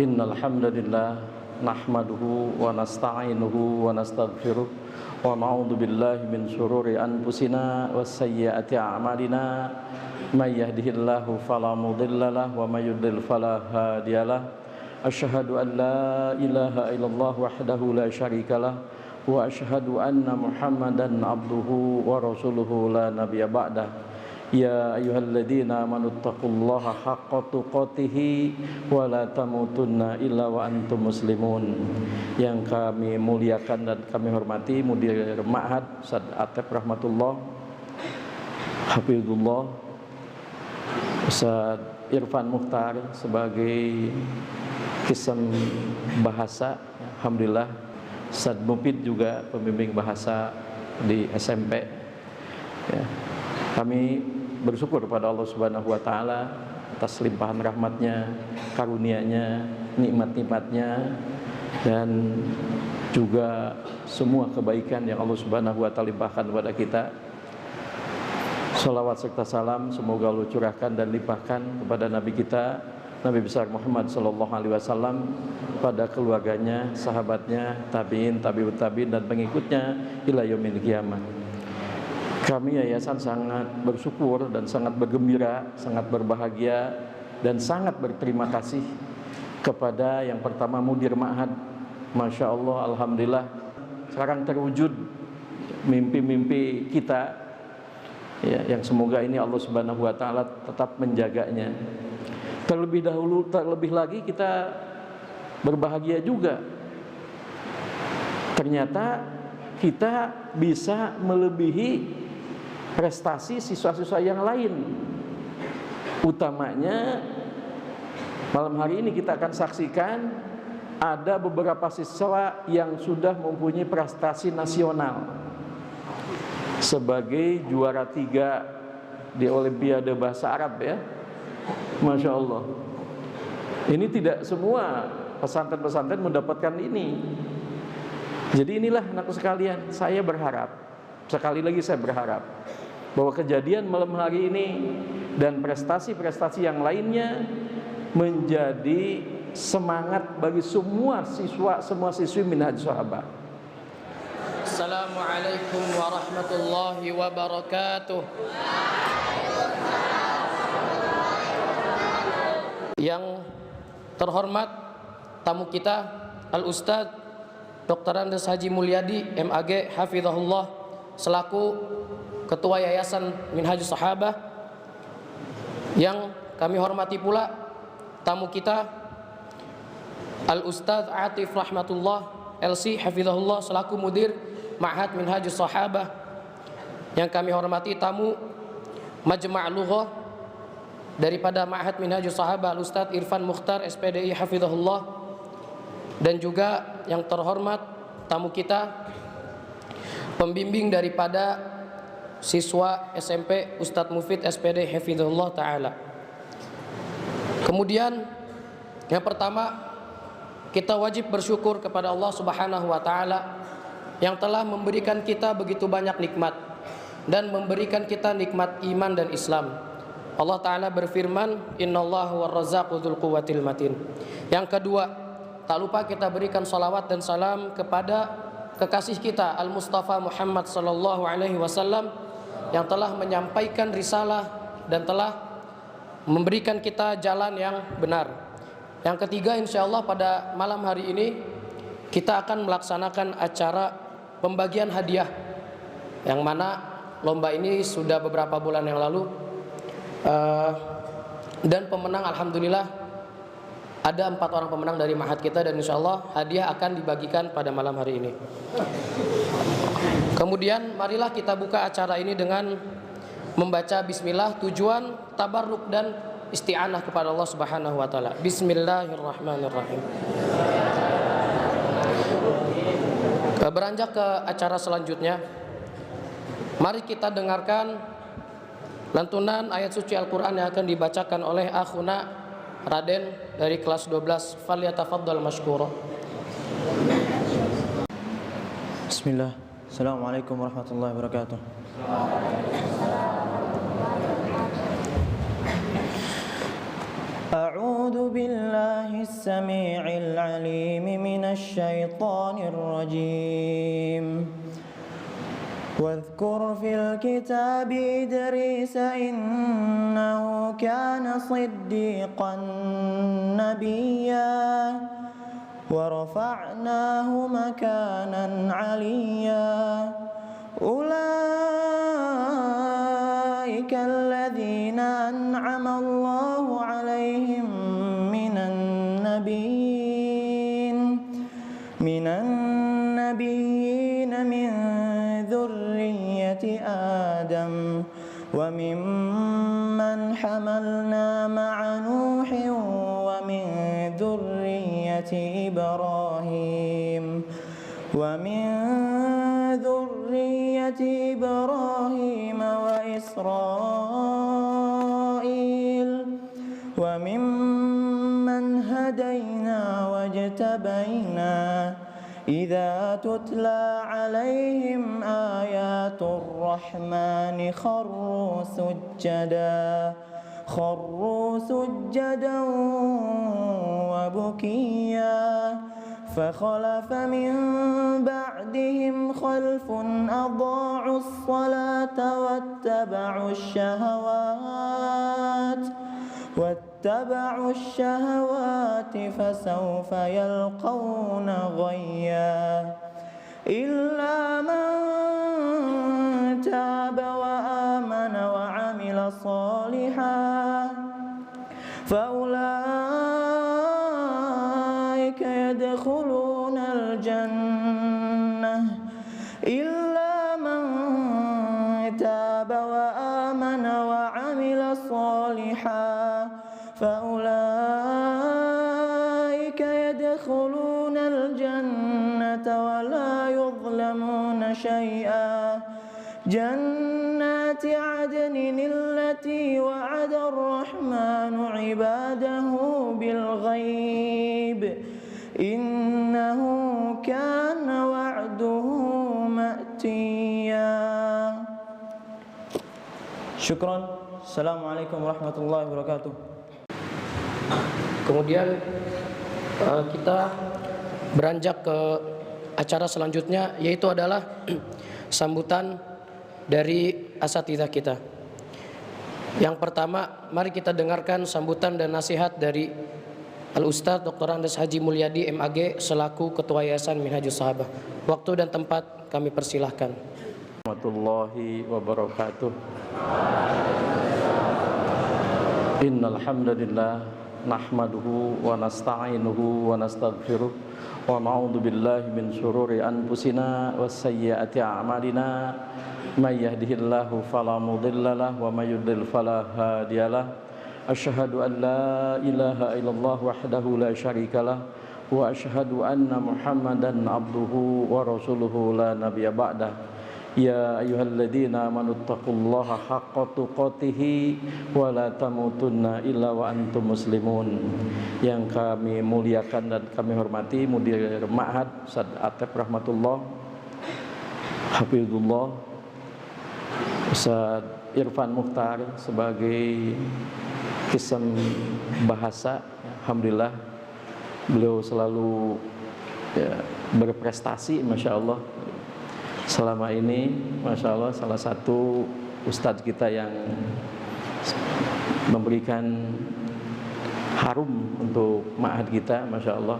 Innal hamdalillah nahmaduhu wa nasta'inuhu wa nastaghfiruh wa na'udzu billahi min syururi anfusina was sayyiati a'malina may yahdihillahu fala mudhillalah wa may yudhlil fala hadiyalah. Asyhadu an la ilaha illallah wahdahu la syarikalah wa asyhadu anna Muhammadan abduhu wa rasuluhu la nabiyya ba'dah. Ya ayyuhalladzina amanu taqullaha haqqa tuqatih wa la tamutunna illa wa antum muslimun. Yang kami muliakan dan kami hormati Mudir Ma'had Ustaz Atep rahmatullah, hafizullah, Ustaz Irfan Mukhtar sebagai kisem bahasa, alhamdulillah. Ustaz Mufid juga pembimbing bahasa di SMP ya. Kami bersyukur kepada Allah Subhanahu wa taala atas limpahan rahmatnya, karunia-Nya, nikmat-nikmatnya, dan juga semua kebaikan yang Allah Subhanahu wa taala limpahkan kepada kita. Salawat serta salam semoga Allah curahkan dan limpahkan kepada Nabi kita, Nabi besar Muhammad sallallahu alaihi wasallam, pada keluarganya, sahabatnya, tabi'in, tabi'ut tabi'in, dan pengikutnya ila yaumil qiyamah. Kami yayasan sangat bersyukur dan sangat bergembira, sangat berbahagia dan sangat berterima kasih kepada yang pertama Mudir Ma'had. Masya Allah, alhamdulillah sekarang terwujud mimpi-mimpi kita ya, yang semoga ini Allah Subhanahu wa taala tetap menjaganya. Terlebih lagi kita berbahagia juga, ternyata kita bisa melebihi prestasi siswa-siswa yang lain. Utamanya malam hari ini kita akan saksikan ada beberapa siswa yang sudah mempunyai prestasi nasional sebagai juara 3 di Olimpiade Bahasa Arab ya. Masya Allah. Ini tidak semua pesantren-pesantren mendapatkan ini. Jadi inilah anakku sekalian, saya berharap, sekali lagi saya berharap bahwa kejadian malam hari ini dan prestasi-prestasi yang lainnya menjadi semangat bagi semua siswa, semua siswi Minhaj Sahabah. Assalamualaikum warahmatullahi wabarakatuh. Yang terhormat tamu kita Al-Ustadz Dr. Andes Haji Mulyadi MAG Hafizahullah selaku Ketua Yayasan Minhajus Sahabah. Yang kami hormati pula tamu kita Al-Ustadz Atif Rahmatullah LC Hafizahullah selaku Mudir Ma'had Minhajus Sahabah. Yang kami hormati tamu Majma' Lughah daripada Ma'had Minhajus Sahabah Al-Ustadz Irfan Mukhtar SPDI Hafizahullah. Dan juga yang terhormat tamu kita pembimbing daripada siswa SMP Ustadz Mufid SPD Hafizahullah Ta'ala. Kemudian yang pertama, kita wajib bersyukur kepada Allah Subhanahu wa Ta'ala yang telah memberikan kita begitu banyak nikmat dan memberikan kita nikmat iman dan Islam. Allah Ta'ala berfirman, Innallaha war-razzaqu dzul quwwatil matin. Yang kedua, tak lupa kita berikan salawat dan salam kepada kekasih kita Al-Mustafa Muhammad sallallahu alaihi wasallam yang telah menyampaikan risalah dan telah memberikan kita jalan yang benar. Yang ketiga, insyaallah pada malam hari ini kita akan melaksanakan acara pembagian hadiah, yang mana lomba ini sudah beberapa bulan yang lalu, dan pemenang alhamdulillah ada 4 orang pemenang dari Ma'had kita, dan insyaallah hadiah akan dibagikan pada malam hari ini. Kemudian marilah kita buka acara ini dengan membaca bismillah, tujuan tabarruk dan isti'anah kepada Allah Subhanahu wa taala. Bismillahirrahmanirrahim. Beranjak ke acara selanjutnya, mari kita dengarkan lantunan ayat suci Al-Qur'an yang akan dibacakan oleh akhuna Raden dari kelas 12. Falyatafaddal mashkura. Bismillah. Assalamualaikum warahmatullahi wabarakatuh. السميع العليم من الشيطان الرجيم. واذكر في الكتاب إدريس إنه كان صديقا نبيا ورفعناه مكانا عليا. أولئك الذين أنعم الله عليهم من النبيين من ذرية آدم وممن حملنا مع نوح ومن ذرية إبراهيم وإسرائيل وممن هدينا واجتبينا. إذا تتلى عليهم آيات الرحمن خروا سجدا وبكيا. فخلف من بعدهم خلف أضاعوا الصلاة واتبعوا الشهوات فسوف يلقون غيا. إلا من تاب وآمن وعمل صالحا فأولئك يدخلون الجنة. إلا من تاب وآمن وعمل صالحا فأولئك يدخلون الجنة ولا يظلمون شيئا. جنات عدن التي وعد الرحمن عباده بالغيب إنه كان وعده مأتيا. Syukran. Assalamualaikum warahmatullahi wabarakatuh. Kemudian kita beranjak ke acara selanjutnya, yaitu adalah sambutan dari asatidzah kita. Yang pertama, mari kita dengarkan sambutan dan nasihat dari Al-Ustadz Dr. Andes Haji Mulyadi MAG selaku Ketua Yayasan Minhajus Sahabah. Waktu dan tempat kami persilahkan. Warahmatullahi wabarakatuh. Innal hamdalillah nahmaduhu wa nasta'inuhu wa nastaghfiruh wa na'udzu billahi min syururi anfusina was sayyiati a'malina. May yahdihillahu fala mudhillalah wa may yudhlil fala hadiyalah. Asyhadu an la ilaha illallah wahdahu la syarikalah wa asyhadu anna Muhammadan abduhu wa rasuluhu la nabiyya ba'dah. Ya ayyuhalladzina amanu taqullaha haqqa tuqatih wa la tamutunna illa wa antum muslimun. Yang kami muliakan dan kami hormati Mudir Ma'had Ustaz Atep rahmatullah, Hafizullah, Ustaz Irfan Mukhtar sebagai Kisem Bahasa. Alhamdulillah beliau selalu berprestasi, Masya Allah. Selama ini, Masya Allah, salah satu ustadz kita yang memberikan harum untuk ma'had kita, Masya Allah.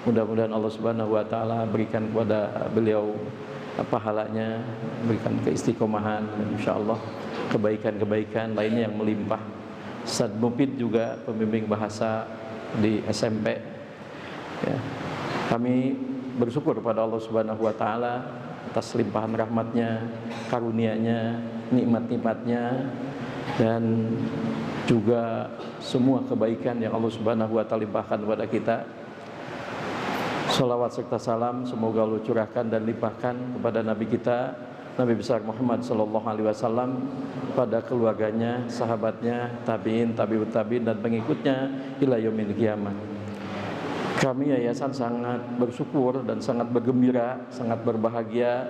Mudah-mudahan Allah Subhanahu wa Ta'ala berikan kepada beliau pahalanya, berikan keistiqomahan, Insya Allah kebaikan-kebaikan lainnya yang melimpah. Ustadz Mufid juga pembimbing bahasa di SMP. Ya. Kami bersyukur kepada Allah Subhanahu wa Ta'ala atas limpahan rahmatnya, karunia-Nya, nikmat-nikmatnya, dan juga semua kebaikan yang Allah Subhanahu wa Ta'ala limpahkan kepada kita. Salawat serta salam semoga Allah curahkan dan limpahkan kepada Nabi kita, Nabi besar Muhammad sallallahu alaihi wasallam, pada keluarganya, sahabatnya, tabi'in, tabi'ut tabi'in, dan pengikutnya ila yaumil qiyamah. Kami yayasan sangat bersyukur dan sangat bergembira, sangat berbahagia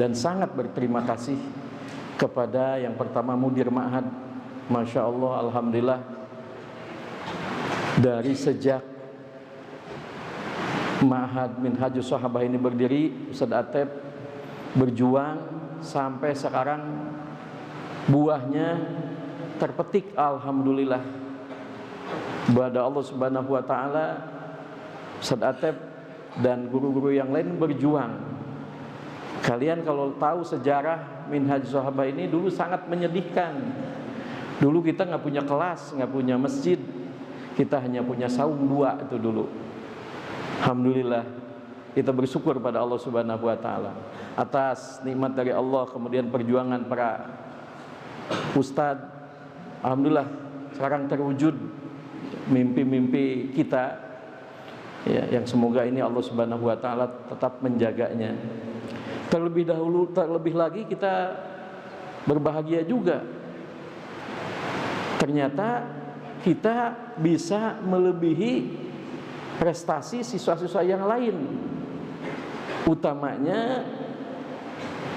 dan sangat berterima kasih kepada yang pertama Mudir Ma'had. Masya Allah, Alhamdulillah, dari sejak Ma'had Minhajus Sahabah ini berdiri, Ustaz Atep berjuang sampai sekarang buahnya terpetik, alhamdulillah. Kepada Allah Subhanahu wa taala, Ustaz Atep dan guru-guru yang lain berjuang. Kalian kalau tahu sejarah Minhajus Sahabah ini dulu sangat menyedihkan. Dulu kita nggak punya kelas, nggak punya masjid, kita hanya punya saung 2 itu dulu. Alhamdulillah, kita bersyukur pada Allah Subhanahu wa taala atas nikmat dari Allah, kemudian perjuangan para ustadz. Alhamdulillah sekarang terwujud mimpi-mimpi kita ya, yang semoga ini Allah Subhanahu wa taala tetap menjaganya. Terlebih lagi kita berbahagia juga. Ternyata kita bisa melebihi prestasi siswa-siswa yang lain. Utamanya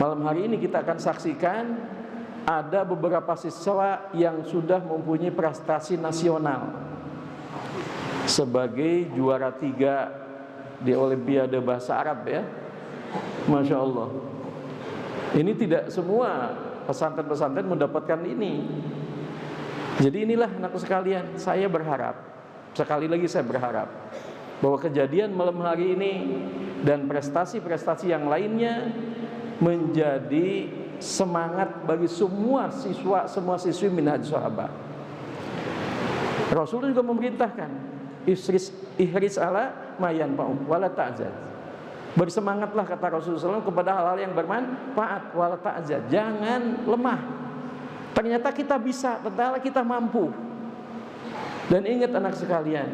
malam hari ini kita akan saksikan ada beberapa siswa yang sudah mempunyai prestasi nasional sebagai juara 3 di Olimpiade Bahasa Arab ya. Masya Allah. Ini tidak semua pesantren-pesantren mendapatkan ini. Jadi inilah anak sekalian, saya berharap, sekali lagi saya berharap bahwa kejadian malam hari ini dan prestasi-prestasi yang lainnya menjadi semangat bagi semua siswa, semua siswi Minhajus Sahabah. Rasulullah juga memerintahkan, ihris ala mayan pa'um wala ta'zad. Bersemangatlah, kata Rasulullah SAW, kepada hal-hal yang bermanfaat, wala ta'zad, jangan lemah. Ternyata kita bisa, ternyata kita mampu. Dan ingat anak sekalian,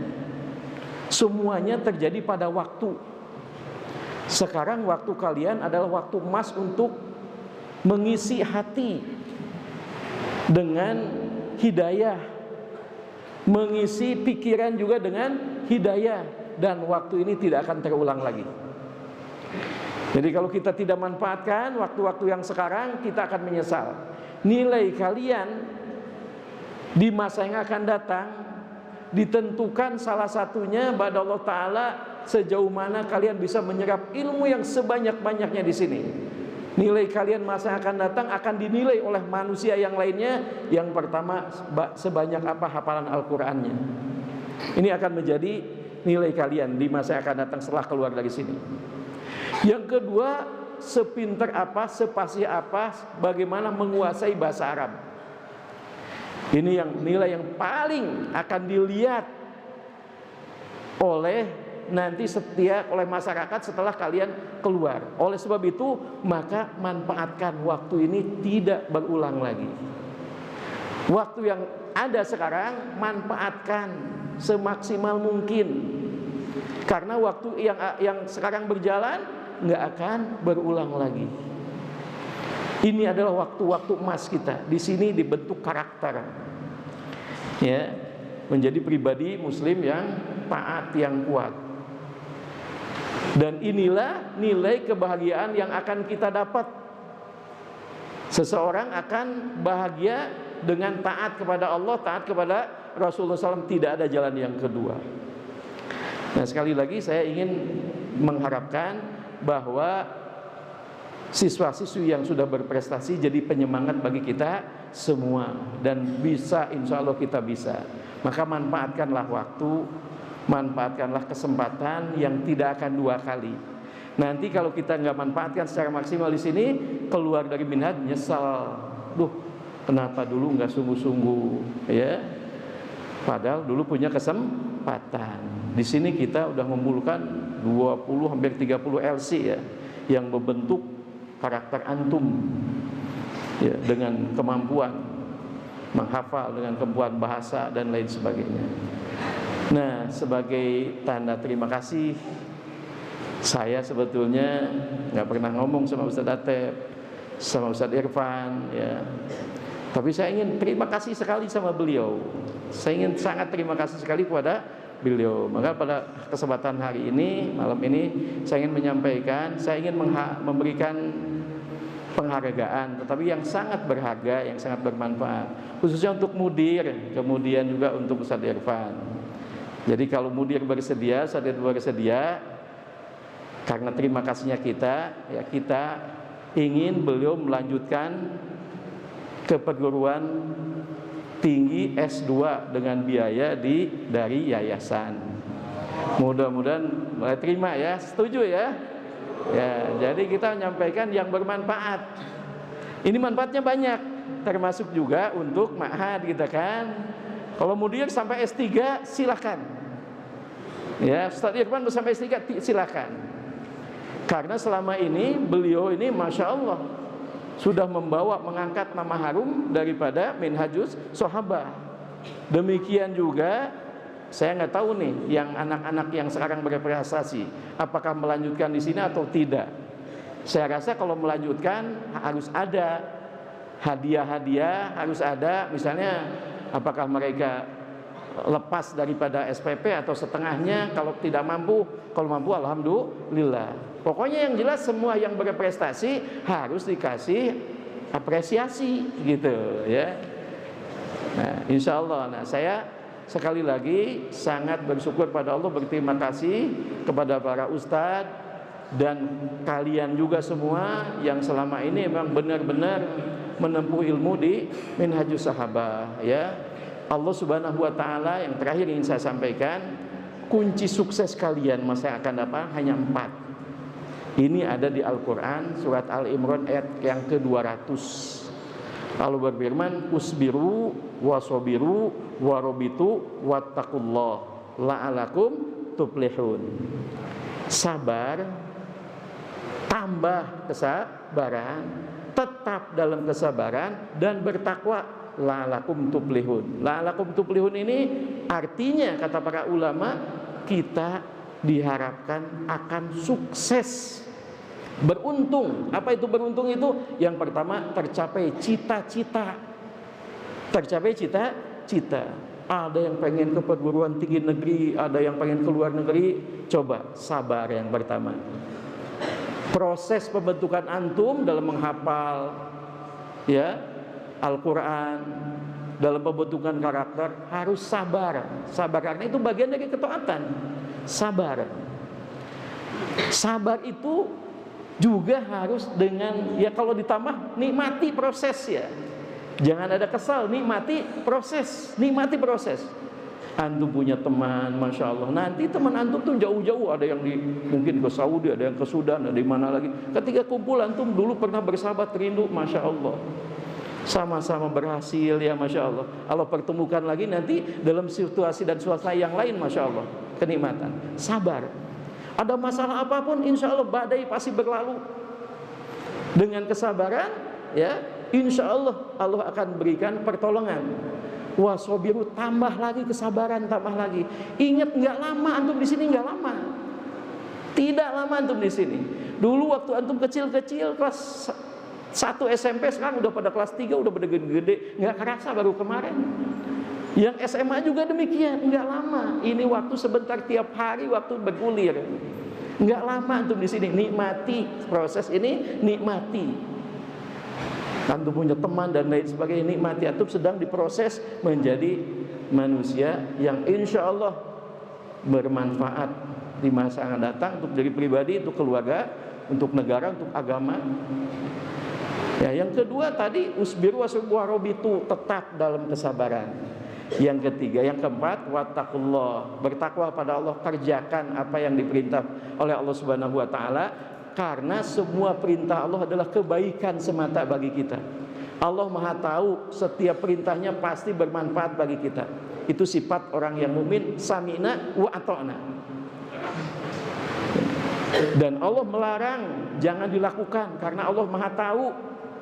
semuanya terjadi pada waktu. Sekarang waktu kalian adalah waktu emas untuk mengisi hati dengan hidayah, mengisi pikiran juga dengan hidayah, dan waktu ini tidak akan terulang lagi. Jadi kalau kita tidak manfaatkan waktu-waktu yang sekarang, kita akan menyesal. Nilai kalian di masa yang akan datang ditentukan salah satunya pada Allah Ta'ala sejauh mana kalian bisa menyerap ilmu yang sebanyak-banyaknya di sini. Nilai kalian masa yang akan datang akan dinilai oleh manusia yang lainnya. Yang pertama, sebanyak apa hafalan Al-Qur'annya. Ini akan menjadi nilai kalian di masa yang akan datang setelah keluar dari sini. Yang kedua, sepinter apa, sepasih apa, bagaimana menguasai bahasa Arab. Ini yang nilai yang paling akan dilihat oleh nanti oleh masyarakat setelah kalian keluar. Oleh sebab itu, maka manfaatkan waktu ini tidak berulang lagi. Waktu yang ada sekarang manfaatkan semaksimal mungkin, karena waktu yang sekarang berjalan nggak akan berulang lagi. Ini adalah waktu-waktu emas kita. Di sini dibentuk karakter, ya, menjadi pribadi Muslim yang taat, yang kuat. Dan inilah nilai kebahagiaan yang akan kita dapat. Seseorang akan bahagia dengan taat kepada Allah, taat kepada Rasulullah SAW. Tidak ada jalan yang kedua. Nah, sekali lagi saya ingin mengharapkan bahwa siswa-siswi yang sudah berprestasi jadi penyemangat bagi kita semua, dan bisa, insya Allah kita bisa. Maka manfaatkanlah waktu, manfaatkanlah kesempatan yang tidak akan 2 kali. Nanti kalau kita nggak manfaatkan secara maksimal di sini, keluar dari minhaj nyesal. Duh, kenapa dulu nggak sungguh-sungguh, ya? Padahal dulu punya kesempatan. Di sini kita udah mengumpulkan 20 hampir 30 LC ya, yang membentuk karakter antum ya, dengan kemampuan menghafal, dengan kemampuan bahasa dan lain sebagainya. Nah, sebagai tanda terima kasih, saya sebetulnya nggak pernah ngomong sama Ustadz Atep, sama Ustadz Irfan ya, tapi saya ingin terima kasih sekali sama beliau. Saya ingin sangat terima kasih sekali kepada beliau. Maka pada kesempatan hari ini, malam ini, saya ingin menyampaikan, saya ingin memberikan penghargaan, tetapi yang sangat berharga, yang sangat bermanfaat, khususnya untuk mudir, kemudian juga untuk Ustadz Irfan. Jadi kalau mudir bersedia, Ustadz Irfan bersedia, Karena terima kasihnya kita, ya kita ingin beliau melanjutkan ke perguruan tinggi S2 dengan biaya dari yayasan. Mudah-mudahan terima ya, setuju ya. Ya, jadi kita menyampaikan yang bermanfaat. Ini manfaatnya banyak, termasuk juga untuk ma'had kita kan. Kalau mau dia sampai S3 silakan. Ya, Ustaz Irfan sampai S3 silakan. Karena selama ini beliau ini Masya Allah sudah mengangkat nama harum daripada Minhajus Sahabah. Demikian juga saya nggak tahu nih yang anak-anak yang sekarang berprestasi apakah melanjutkan di sini atau tidak. Saya rasa kalau melanjutkan harus ada hadiah-hadiah, harus ada misalnya apakah mereka lepas daripada SPP atau setengahnya, kalau tidak mampu, kalau mampu alhamdulillah. Pokoknya yang jelas semua yang berprestasi harus dikasih apresiasi gitu ya. Nah, insya Allah, saya sekali lagi sangat bersyukur pada Allah, berterima kasih kepada para ustadz dan kalian juga semua yang selama ini memang benar-benar menempuh ilmu di Minhajus Sahabah ya. Allah Subhanahu wa taala yang terakhir ingin saya sampaikan, kunci sukses kalian masa akan datang hanya 4. Ini ada di Al-Quran surat Al-Imran ayat yang ke-200. Allah berfirman, usbiru wasobiru warobitu wattaqullah la'alakum tuflihun. Sabar, tambah kesabaran, tetap dalam kesabaran, dan bertakwa, la'alakum tuflihun. La'alakum tuflihun ini artinya kata para ulama, kita diharapkan akan sukses, beruntung. Apa itu beruntung itu? Yang pertama, tercapai cita-cita. Tercapai cita-cita. Ada yang pengen ke perguruan tinggi negeri, ada yang pengen ke luar negeri. Coba sabar yang pertama. Proses pembentukan antum dalam menghafal ya Al-Quran, dalam pembentukan karakter harus sabar. Sabar karena itu bagian dari ketaatan. Sabar. Sabar itu juga harus dengan, ya kalau ditambah nikmati proses ya. Jangan ada kesal, nikmati proses, nikmati proses. Antum punya teman, Masya Allah, nanti teman antum tuh jauh-jauh, ada yang mungkin ke Saudi, ada yang ke Sudan, ada di mana lagi. Ketika kumpul antum dulu pernah bersahabat rindu, Masya Allah, sama-sama berhasil ya, Masya Allah. Allah pertemukan lagi nanti dalam situasi dan suasana yang lain, Masya Allah, kenikmatan. Sabar. Ada masalah apapun, insya Allah badai pasti berlalu. Dengan kesabaran ya, insya Allah Allah akan berikan pertolongan. Wasobiru, tambah lagi kesabaran, tambah lagi. Ingat, nggak lama antum di sini, nggak lama. Tidak lama antum di sini. Dulu waktu antum kecil-kecil kelas 1 SMP, sekarang udah pada kelas 3, udah pada gede-gede, nggak kerasa baru kemarin. Yang SMA juga demikian, nggak lama. Ini waktu sebentar, tiap hari waktu bergulir. Nggak lama antum di sini, nikmati proses ini, nikmati. Antum punya teman dan lain sebagainya, nikmati. Antum sedang diproses menjadi manusia yang insya Allah bermanfaat di masa yang akan datang untuk diri pribadi, untuk keluarga, untuk negara, untuk agama. Ya, yang kedua tadi usbiru warobitu, tetap dalam kesabaran. Yang ketiga, yang keempat, wattaqullah, bertakwa pada Allah, kerjakan apa yang diperintah oleh Allah Subhanahu wa taala, karena semua perintah Allah adalah kebaikan semata bagi kita. Allah Maha tahu setiap perintahnya pasti bermanfaat bagi kita. Itu sifat orang yang mukmin, sami'na wa ata'na. Dan Allah melarang jangan dilakukan karena Allah Maha tahu.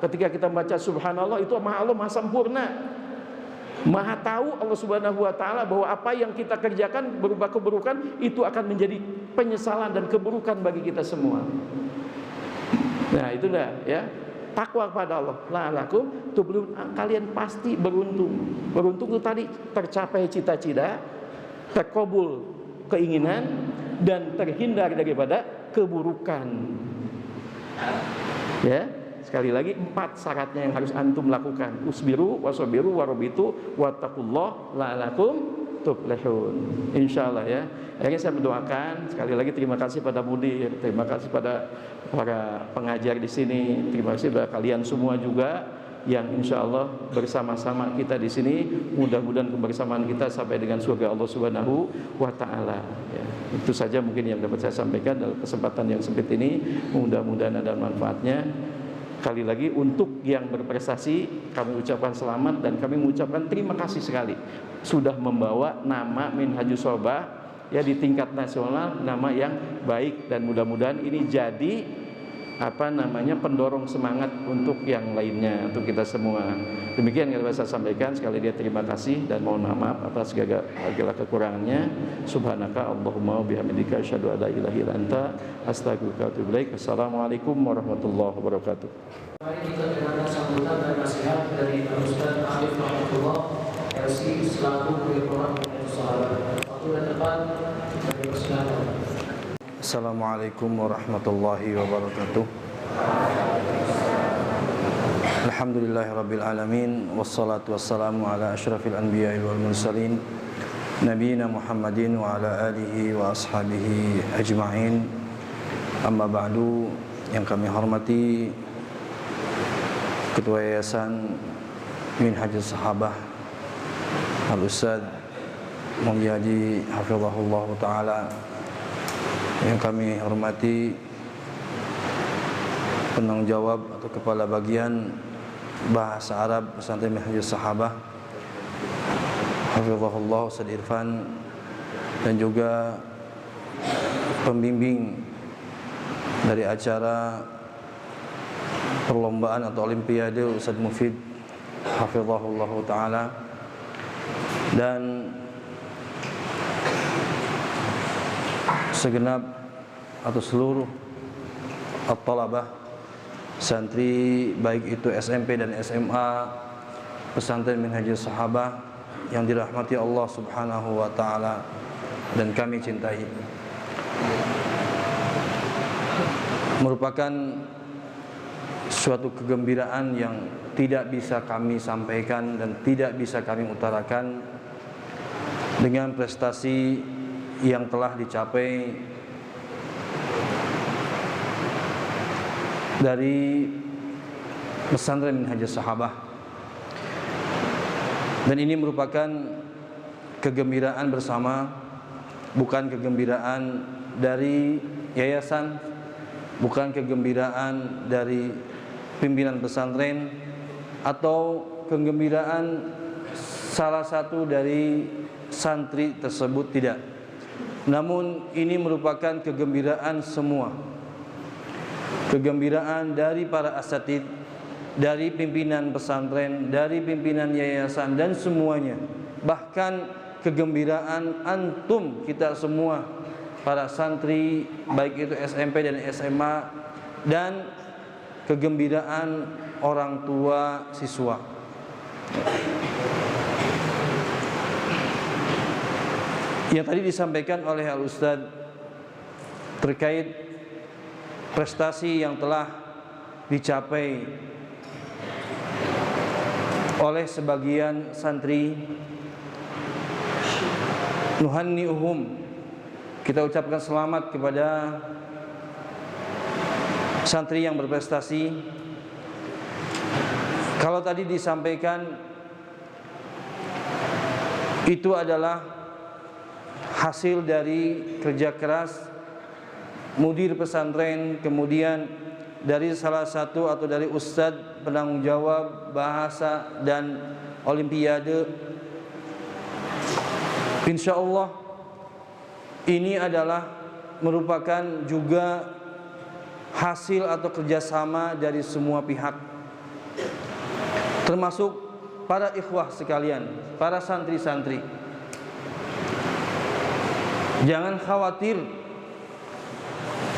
Ketika kita membaca subhanallah, itu Allah Maha sempurna. Maha tahu Allah Subhanahu wa taala bahwa apa yang kita kerjakan berupa keburukan itu akan menjadi penyesalan dan keburukan bagi kita semua. Nah, itulah ya, takwa kepada Allah. La'alakum tuflihun, kalian pasti beruntung. Beruntung itu tadi tercapai cita-cita, terkabul keinginan, dan terhindar daripada keburukan. Ya. Sekali lagi 4 syaratnya yang harus antum lakukan. Usbiru wasobiru warobitu wattaqullah la'alakum tuflihun. Insyaallah ya. Akhirnya saya mendoakan sekali lagi, terima kasih pada Budi, terima kasih pada para pengajar di sini, terima kasih pada kalian semua juga yang insyaallah bersama-sama kita di sini. Mudah-mudahan kebersamaan kita sampai dengan surga Allah Subhanahu wa taala ya. Itu saja mungkin yang dapat saya sampaikan dalam kesempatan yang sempit ini. Mudah-mudahan ada manfaatnya. Sekali lagi untuk yang berprestasi kami ucapkan selamat dan kami mengucapkan terima kasih sekali sudah membawa nama Minhajus Shobah ya di tingkat nasional, nama yang baik, dan mudah-mudahan ini jadi pendorong semangat untuk yang lainnya, untuk kita semua. Demikian yang dapat saya sampaikan. Sekali lagi terima kasih dan mohon maaf atas segala kekurangannya. Subhanaka Allahumma bihamdika asyhadu an la ilaha illa anta astaghfiruka wa atubu ilaik. Assalamualaikum warahmatullahi wabarakatuh. Mari kita dengarkan sambutan dan nasihat dari Ustaz Arif Rahmatullah LC selaku Direktorat Minhajus Shobah. Waktu dan tempat dari persilakan. Assalamualaikum warahmatullahi wabarakatuh. Alhamdulillahirabbil alamin wassalatu wassalamu ala asyrafil anbiya'i wal mursalin nabiyina Muhammadin wa ala alihi wa ashabihi ajma'in. Amma ba'du, yang kami hormati Ketua Yayasan Minhajus Sahabah Al-Ustaz Mulyadi hafizahullah taala, yang kami hormati penanggung jawab atau kepala bagian bahasa Arab Pesantren Minhajus Sahabah hafizahullah Ustaz Irfan, dan juga pembimbing dari acara perlombaan atau olimpiade Ustaz Mufid hafizahullah taala, dan segenap atau seluruh at-talabah santri baik itu SMP dan SMA Pesantren Minhajus Sahabah yang dirahmati Allah Subhanahu wa taala dan kami cintai. Merupakan suatu kegembiraan yang tidak bisa kami sampaikan dan tidak bisa kami utarakan dengan prestasi yang telah dicapai dari Pesantren Minhajus Sahabah. Dan ini merupakan kegembiraan bersama, bukan kegembiraan dari yayasan, bukan kegembiraan dari pimpinan pesantren, atau kegembiraan salah satu dari santri tersebut, tidak. Namun ini merupakan kegembiraan semua. Kegembiraan dari para asatid, dari pimpinan pesantren, dari pimpinan yayasan dan semuanya. Bahkan kegembiraan antum kita semua para santri baik itu SMP dan SMA, dan kegembiraan orang tua siswa. Yang tadi disampaikan oleh Al-Ustaz terkait prestasi yang telah dicapai oleh sebagian santri, nuhanni'uhum, kita ucapkan selamat kepada santri yang berprestasi. Kalau tadi disampaikan itu adalah hasil dari kerja keras mudir pesantren, kemudian dari salah satu atau dari ustadz penanggung jawab bahasa dan olimpiade. Insya Allah ini adalah merupakan juga hasil atau kerjasama dari semua pihak, termasuk para ikhwah sekalian, para santri-santri. Jangan khawatir,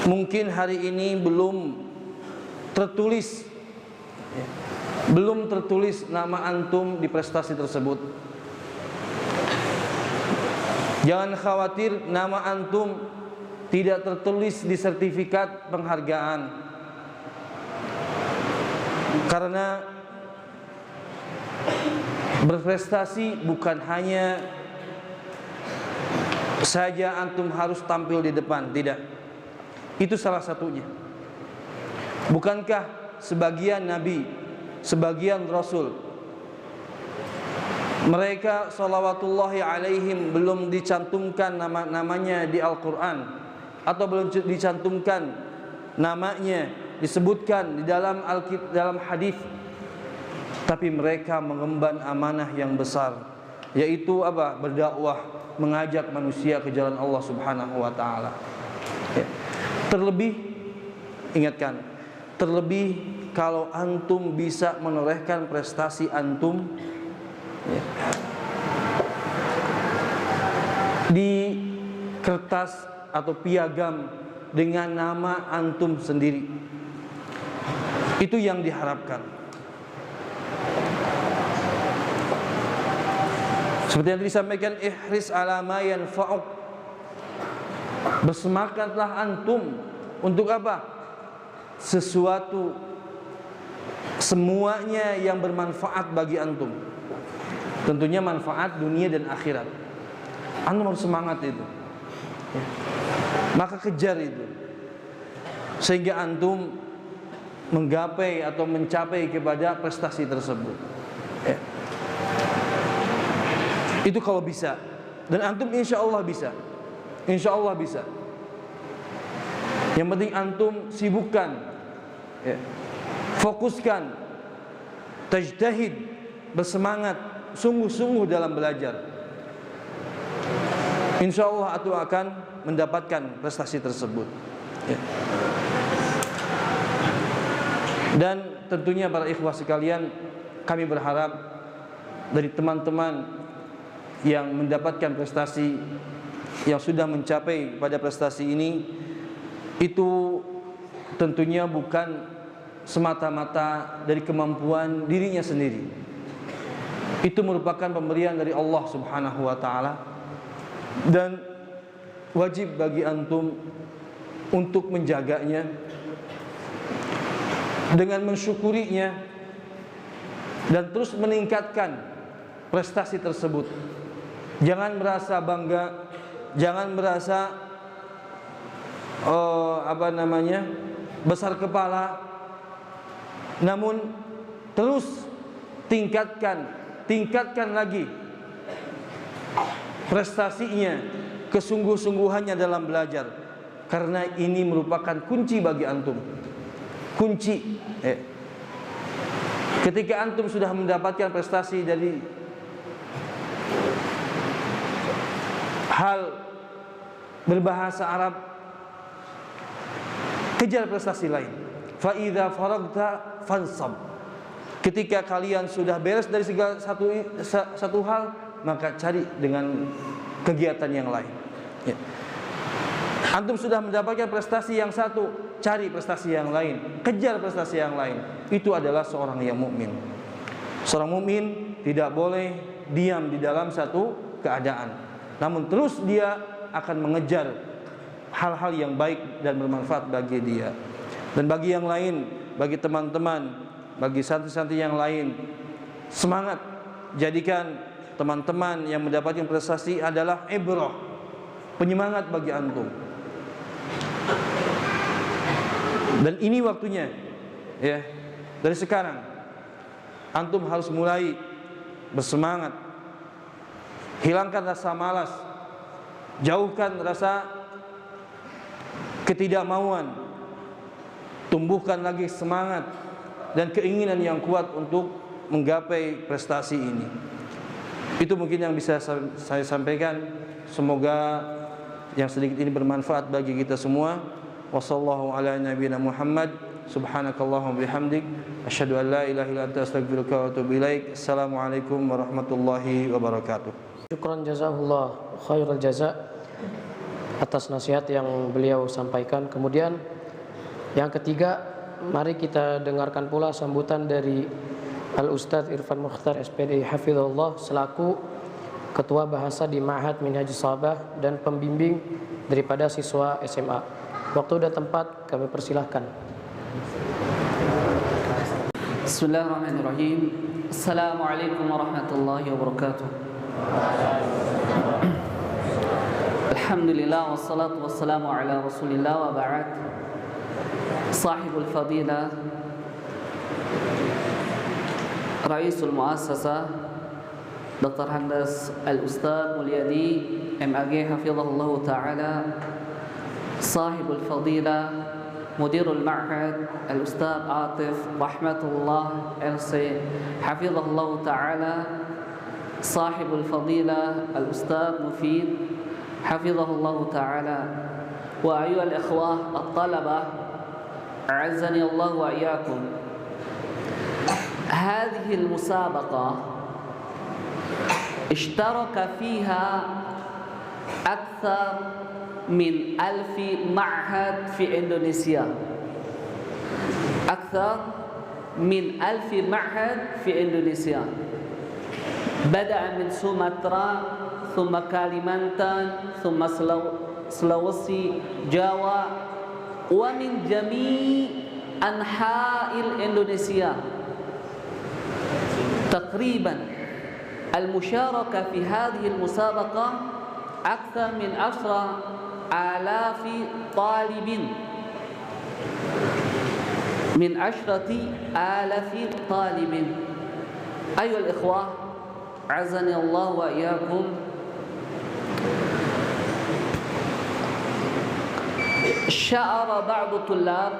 mungkin hari ini belum tertulis nama antum di prestasi tersebut. Jangan khawatir nama antum tidak tertulis di sertifikat penghargaan, karena berprestasi bukan hanya saja antum harus tampil di depan, tidak. Itu salah satunya. Bukankah sebagian nabi, sebagian rasul, mereka salawatullahi alaihim belum dicantumkan namanya di Al-Quran, atau belum dicantumkan namanya, disebutkan di dalam hadis, tapi mereka mengemban amanah yang besar, yaitu apa? Berdakwah, mengajak manusia ke jalan Allah Subhanahu wa taala. Terlebih, ingatkan, terlebih kalau antum bisa menorehkan prestasi antum di kertas atau piagam dengan nama antum sendiri. Itu yang diharapkan. Seperti yang disampaikan, ihris ala ma yanfa'uk. Bersemangatlah antum untuk apa? Sesuatu, semuanya yang bermanfaat bagi antum. Tentunya manfaat dunia dan akhirat. Antum harus semangat itu. Maka kejar itu, sehingga antum menggapai atau mencapai kepada prestasi tersebut. Itu kalau bisa. Dan antum insya Allah bisa. Insya Allah bisa. Yang penting antum sibukkan, fokuskan, tajtahid, bersemangat, sungguh-sungguh dalam belajar. Insya Allah antum akan mendapatkan prestasi tersebut. Dan tentunya para ikhwah sekalian, kami berharap dari teman-teman yang mendapatkan prestasi, yang sudah mencapai pada prestasi ini, itu tentunya bukan semata-mata dari kemampuan dirinya sendiri. Itu merupakan pemberian dari Allah Subhanahu wa taala, dan wajib bagi antum untuk menjaganya dengan mensyukurinya dan terus meningkatkan prestasi tersebut. Jangan merasa bangga, jangan merasa besar kepala, namun terus tingkatkan lagi prestasinya, kesungguh-sungguhannya dalam belajar, karena ini merupakan kunci bagi antum. Kunci. Ketika antum sudah mendapatkan prestasi dari hal berbahasa Arab, kejar prestasi lain. Fa idza faragta fansab. Ketika kalian sudah beres dari segala satu hal, maka cari dengan kegiatan yang lain. Antum sudah mendapatkan prestasi yang satu, cari prestasi yang lain, kejar prestasi yang lain. Itu adalah seorang yang mukmin. Seorang mukmin tidak boleh diam di dalam satu keadaan, namun terus dia akan mengejar hal-hal yang baik dan bermanfaat bagi dia. Dan bagi yang lain, bagi teman-teman, bagi santri-santri yang lain, semangat, jadikan teman-teman yang mendapatkan prestasi adalah ibrah, penyemangat bagi antum. Dan ini waktunya, ya, dari sekarang antum harus mulai bersemangat. Hilangkan rasa malas, jauhkan rasa ketidakmauan, tumbuhkan lagi semangat dan keinginan yang kuat untuk menggapai prestasi ini. Itu mungkin yang bisa saya sampaikan. Semoga yang sedikit ini bermanfaat bagi kita semua. Wassallallahu ala nabiyina Muhammad. Subhanakallahumma bihamdik, asyhadu an la ilaha illa anta astaghfiruka wa atubu ilaik. Assalamualaikum warahmatullahi wabarakatuh. Syukran jazakallah khairul jaza atas nasihat yang beliau sampaikan. Kemudian yang ketiga, mari kita dengarkan pula sambutan dari Al-Ustadz Irfan Mukhtar SPD Hafizahullah selaku Ketua Bahasa di Ma'had Minhajus Sahabah dan pembimbing daripada siswa SMA. Waktu dan tempat kami persilahkan. Bismillahirrahmanirrahim. Assalamualaikum warahmatullahi wabarakatuh. Alhamdulillah wassalatu wassalamu ala Rasulillah wa ba'd. Sahibul fadilah Raisul Muassasah Dr. Handas Al-Ustaz Mulyadi MAG Hafizahullah Ta'ala, Sahibul fadilah Mudirul Ma'had Al-Ustaz Atif Rahmatullah LC Hafizahullah Ta'ala, Sahibul fadilah Al-Ustaz Mufid Hafizahullah Ta'ala, wa ayyuhal ikhwah at-talabah a'azzani Allah wa iyyakum. هذه المسابقة اشترك فيها أكثر من 1000 معهد في إندونيسيا، أكثر من 1000 معهد في إندونيسيا، بدأ من سومطرة ثم كاليمانتان ثم سلاوسي جاوا ومن جميع أنحاء إندونيسيا. تقريبا المشاركة في هذه المسابقة أكثر من 10,000 طالب، من 10,000 طالب. أيها الإخوة أعزني الله وإياكم، شعر بعض الطلاب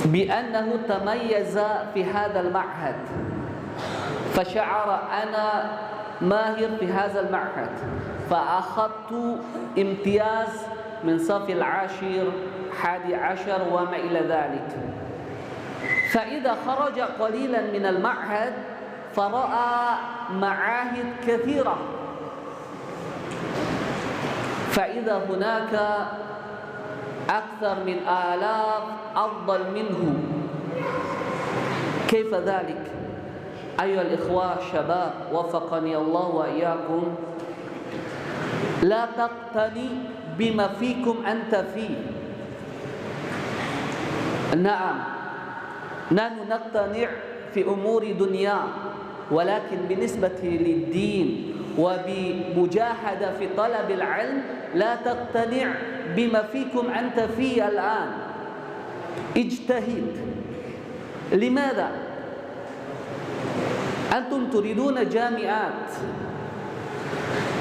بأنه تميز في هذا المعهد، فشعر أنا ماهر في هذا المعهد، فأخذت امتياز من صف العاشر 11 وما إلى ذلك. فإذا خرج قليلا من المعهد فرأى معاهد كثيرة، فإذا هناك أكثر من 1000 أفضل منه. كيف ذلك؟ أيها الإخوة الشباب وفقني الله وإياكم، لا تقتني بما فيكم أنت فيه. نعم نحن نقتنع في أمور دنيا، ولكن بالنسبة للدين وبمجاهدة في طلب العلم لا تقتنع بما فيكم أنت فيه الآن. اجتهد. لماذا؟ أنتم تريدون جامعات،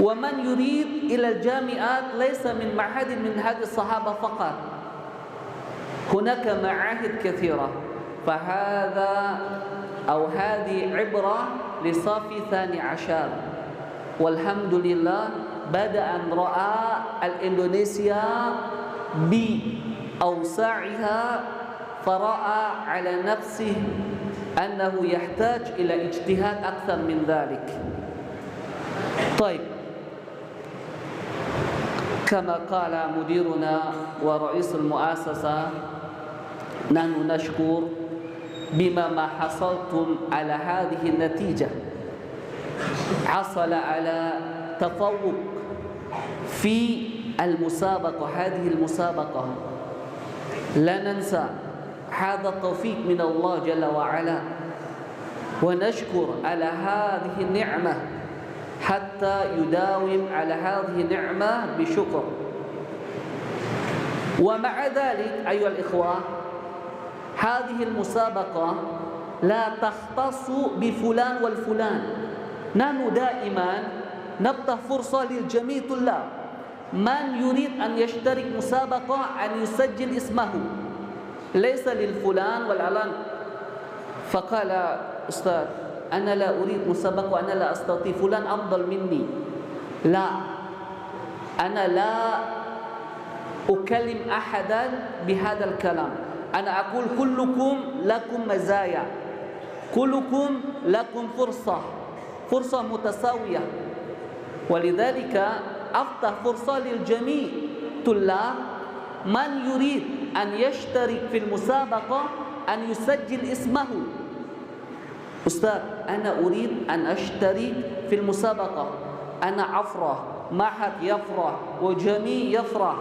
ومن يريد إلى الجامعات ليس من معهد من هذه الصحابة فقط، هناك معاهد كثيرة. فهذا أو هذه عبرة لصف 12، والحمد لله بدأ أن رأى الإندونيسيا بأوساعها، فرأى على نفسه أنه يحتاج إلى اجتهاد أكثر من ذلك. طيب، كما قال مديرنا ورئيس المؤسسة، نحن نشكر بما ما حصلتم على هذه النتيجة. حصل على تفوق في المسابقة، هذه المسابقة لا ننسى هذا التوفيق من الله جل وعلا، ونشكر على هذه النعمة حتى يداوم على هذه النعمة بشكر. ومع ذلك أيها الإخوة، هذه المسابقة لا تختص بفلان والفلان. نحن دائما نفتح فرصة للجميع الطلاب، من يريد أن يشترك مسابقة أن يسجل اسمه، ليس للفلان والعلان. فقال أستاذ أنا لا أريد مسابقة وأنا لا أستطيع، فلان أفضل مني. لا، أنا لا أكلم أحدا بهذا الكلام. أنا أقول كلكم لكم مزايا، كلكم لكم فرصة متساوية، ولذلك أفتح فرصة للجميع طلاب من يريد أن يشترك في المسابقة أن يسجل اسمه. أستاذ أنا أريد أن أشترك في المسابقة، أنا أفرح، معهد يفرح وجميع يفرح،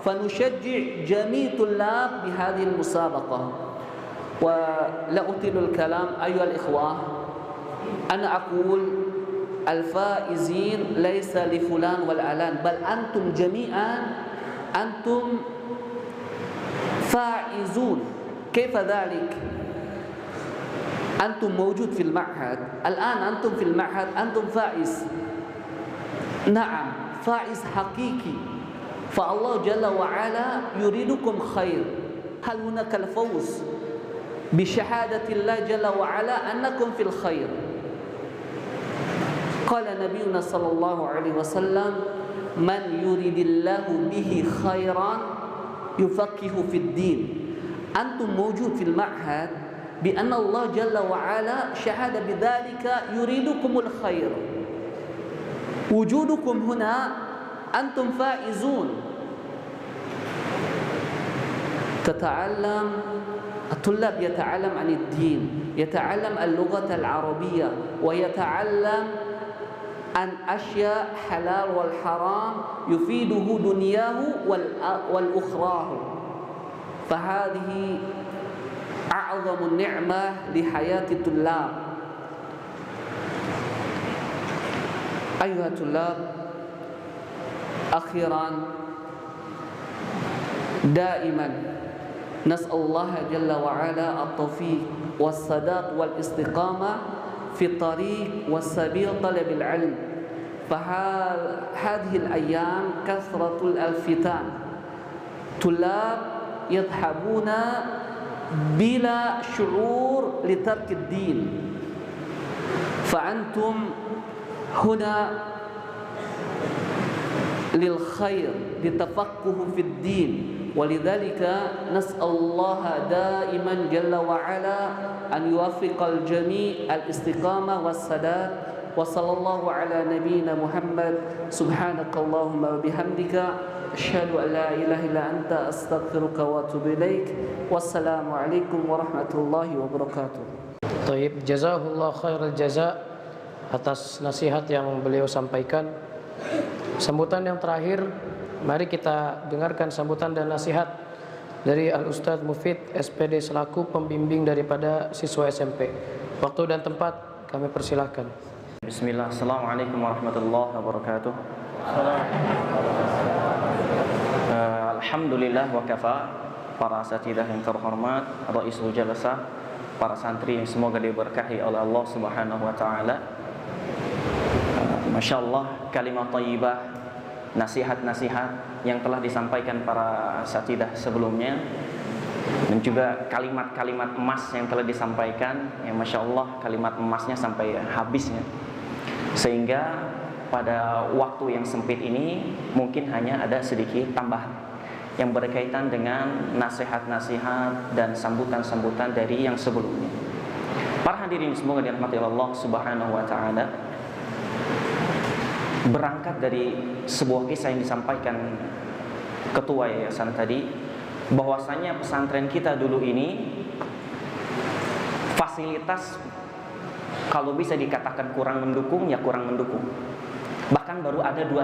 فنشجع جميع طلاب بهذه المسابقة. ولا أطيل الكلام أيها الإخوة، أنا أقول al-faizin laisa li fulan wal alan bal antum jami'an antum faizun. Kaifa dhalik? Antum mawjud fil ma'had, al-an antum fil ma'had, antum faiz. Na'am, faiz hakiki. فالله جل وعلا يريدكم خير. هل هناك الفوز بشهادة الله جل وعلا أنكم في الخير؟ قال نبينا صلى الله عليه وسلم من يريد الله به خيرا يفقه في الدين. أنتم موجود في المعهد بأن الله جل وعلا شهد بذلك يريدكم الخير. وجودكم هنا أنتم فائزون. تتعلم الطلاب يتعلم عن الدين، يتعلم اللغة العربية، ويتعلم عن أشياء حلال والحرام يفيده دنياه والأخراه. فهذه أعظم النعمة لحياة الطلاب. أيها الطلاب، أخيرا دائما نسأل الله جل وعلا التوفيق والسداد والاستقامة في الطريق والسبيل طلب العلم. فهذه الأيام كثرة الفتن، طلاب يذهبون بلا شعور لترك الدين، فأنتم هنا للخير لتفقه في الدين. ولذلك نسأل الله دائما جل وعلا أن يوفق الجميع الاستقامة والسداد. وصلى الله على نبينا محمد. سبحانك اللهم وبحمدك أشهد أن لا إله إلا أنت أستغفرك وأتوب إليك. والسلام عليكم ورحمة الله وبركاته. Taib, jazahullah khairal jaza atas nasihat yang beliau sampaikan. Sambutan yang terakhir, mari kita dengarkan sambutan dan nasihat dari Al-Ustadz Mufid SPD selaku pembimbing daripada siswa SMP. Waktu dan tempat kami persilahkan. Bismillah. Assalamualaikum warahmatullahi wabarakatuh. Alhamdulillah wa kafa. Para asatidah yang terhormat, Raisul Jalasa, para santri yang semoga diberkahi oleh Allah Subhanahu wa taala. Masya Allah, kalimat thayyibah, nasihat-nasihat yang telah disampaikan para asatidah sebelumnya, dan juga kalimat-kalimat emas yang telah disampaikan, yang Masya Allah kalimat emasnya sampai habisnya. Sehingga pada waktu yang sempit ini mungkin hanya ada sedikit tambahan yang berkaitan dengan nasihat-nasihat dan sambutan-sambutan dari yang sebelumnya. Para hadirin semoga dirahmati Allah Subhanahu wa taala. Berangkat dari sebuah kisah yang disampaikan ketua yayasan tadi, bahwasanya pesantren kita dulu ini fasilitas kalau bisa dikatakan kurang mendukung, ya kurang mendukung. Bahkan baru ada 2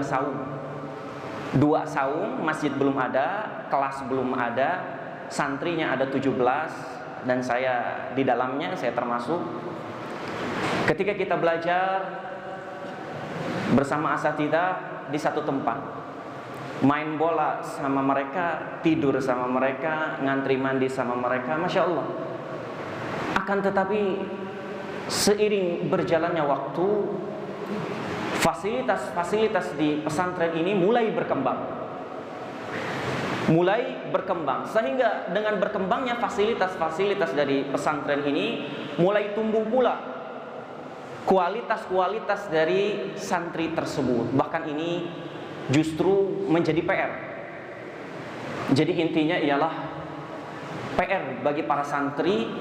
saung, masjid belum ada, kelas belum ada, santrinya ada 17, dan saya di dalamnya, saya termasuk. Ketika kita belajar bersama asatidah di satu tempat, main bola sama mereka, tidur sama mereka, ngantri mandi sama mereka, Masya Allah. Akan tetapi seiring berjalannya waktu, fasilitas-fasilitas di pesantren ini mulai berkembang, sehingga dengan berkembangnya fasilitas-fasilitas dari pesantren ini mulai tumbuh pula kualitas-kualitas dari santri tersebut. Bahkan ini justru menjadi PR. Jadi intinya ialah PR bagi para santri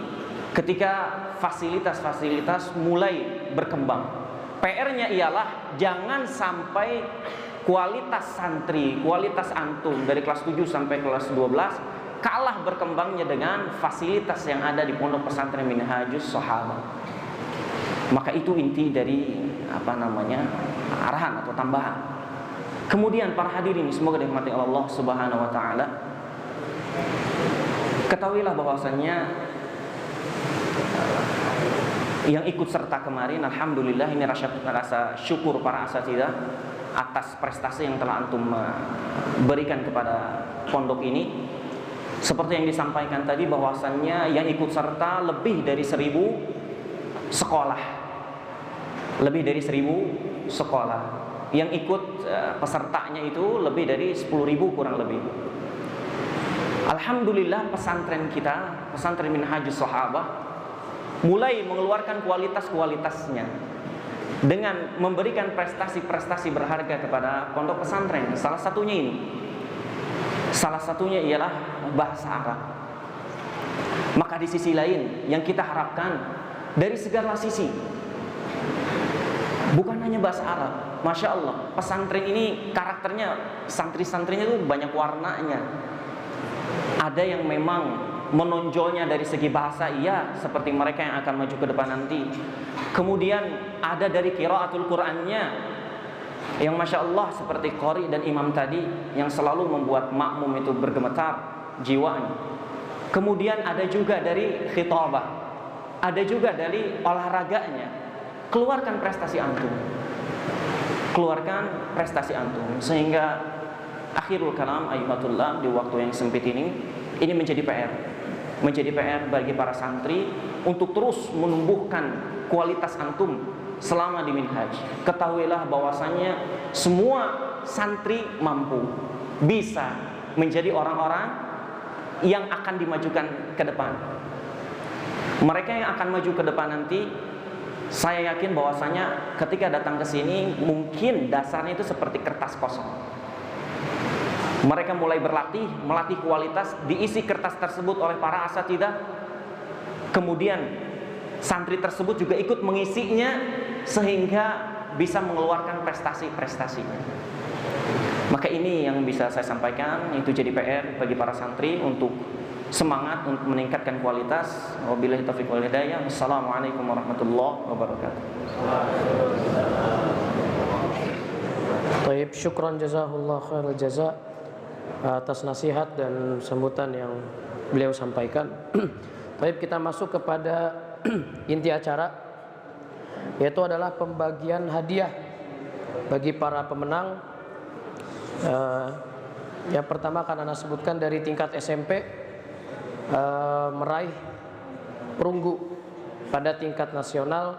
ketika fasilitas-fasilitas mulai berkembang. PR-nya ialah jangan sampai kualitas santri, kualitas antum dari kelas 7 sampai kelas 12 kalah berkembangnya dengan fasilitas yang ada di pondok pesantren Minhajus Shahabah. Maka itu inti dari arahan atau tambahan. Kemudian para hadirin semoga dirahmati Allah Subhanahu wa taala, ketahuilah bahwasannya yang ikut serta kemarin. Alhamdulillah, ini rasa syukur para asatidzah atas prestasi yang telah antum berikan kepada pondok ini. Seperti yang disampaikan tadi, bahwasannya yang ikut serta lebih dari 1000 sekolah, lebih dari 1000 sekolah. Yang ikut pesertanya itu lebih dari 10.000 kurang lebih. Alhamdulillah, pesantren kita, pesantren Minhajus Sahabah, mulai mengeluarkan kualitas-kualitasnya dengan memberikan prestasi-prestasi berharga kepada pondok pesantren. Salah satunya ini, salah satunya ialah bahasa Arab. Maka di sisi lain yang kita harapkan dari segala sisi, bukan hanya bahasa Arab. Masya Allah, pesantren ini karakternya, santri-santrinya itu banyak warnanya. Ada yang memang menonjolnya dari segi bahasa, iya, seperti mereka yang akan maju ke depan nanti. Kemudian ada dari qiraatul Qur'annya yang Masya Allah seperti qari dan imam tadi, yang selalu membuat makmum itu bergemetar jiwanya. Kemudian ada juga dari khitabah, ada juga dari olahraganya. Keluarkan prestasi antum, keluarkan prestasi antum, sehingga akhirul kalam ayyuhatullah, di waktu yang sempit ini menjadi PR. Menjadi PR bagi para santri untuk terus menumbuhkan kualitas antum selama di Minhaj. Ketahuilah bahwasanya semua santri mampu, bisa menjadi orang-orang yang akan dimajukan ke depan. Mereka yang akan maju ke depan nanti, saya yakin bahwasanya ketika datang ke sini mungkin dasarnya itu seperti kertas kosong. Mereka mulai berlatih, melatih kualitas, diisi kertas tersebut oleh para asatidzah. Kemudian santri tersebut juga ikut mengisinya sehingga bisa mengeluarkan prestasi-prestasinya. Maka ini yang bisa saya sampaikan, itu jadi PR bagi para santri untuk semangat untuk meningkatkan kualitas. Wabillahi taufiq wal hidayah. Wassalamualaikum warahmatullahi wabarakatuh. Baik, syukran jazahullah khairul jazaa atas nasihat dan sambutan yang beliau sampaikan. Baik, kita masuk kepada inti acara, yaitu adalah pembagian hadiah bagi para pemenang. Yang pertama akan Anda sebutkan dari tingkat SMP, meraih perunggu pada tingkat nasional,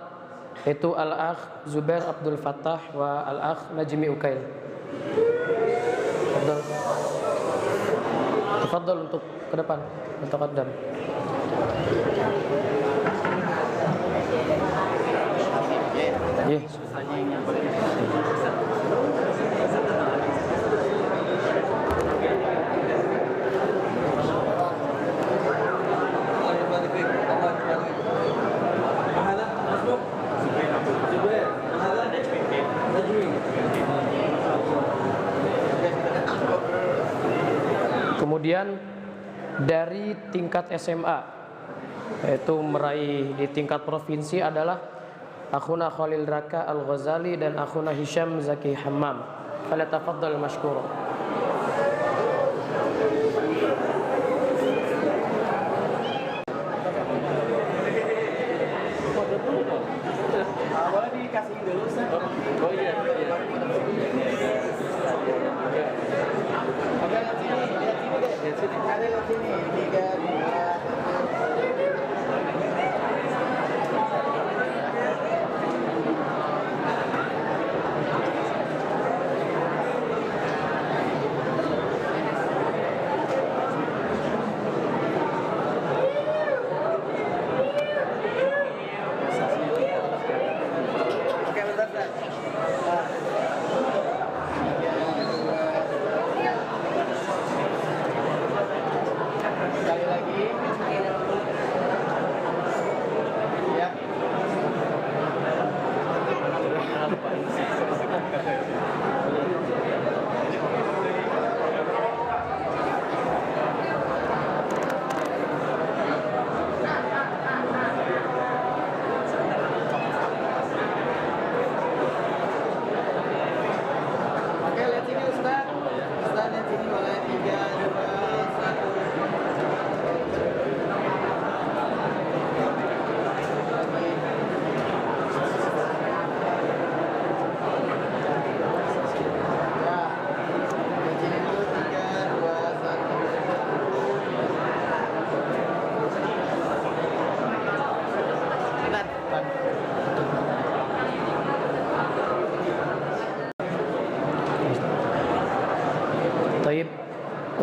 yaitu Al-Akh Zubair Abdul Fattah wa Al-Akh Najmi Ukail. Tafadhal untuk ke depan, taqaddam. Kemudian dari tingkat SMA, yaitu meraih di tingkat provinsi adalah akhuna Khalil Raka Al-Ghazali dan akhuna Hisham Zaki Hammam. Falyatafaddal mashkura.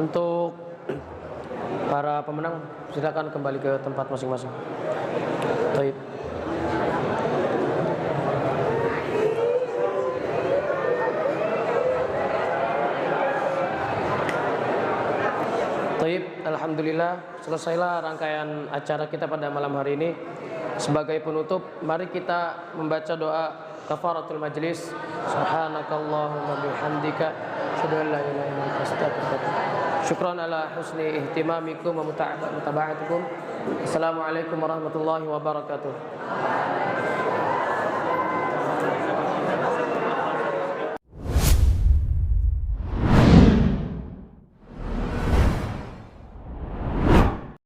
Untuk para pemenang silakan kembali ke tempat masing-masing. Baik. Baik, alhamdulillah selesailah rangkaian acara kita pada malam hari ini. Sebagai penutup, mari kita membaca doa kafaratul majlis. Subhanakallahumma bihamdika asyhadu an la ilaha illa anta astaghfiruka. Syukran ala husni ihtimamikum wa mutaba'atikum. Assalamualaikum warahmatullahi wabarakatuh.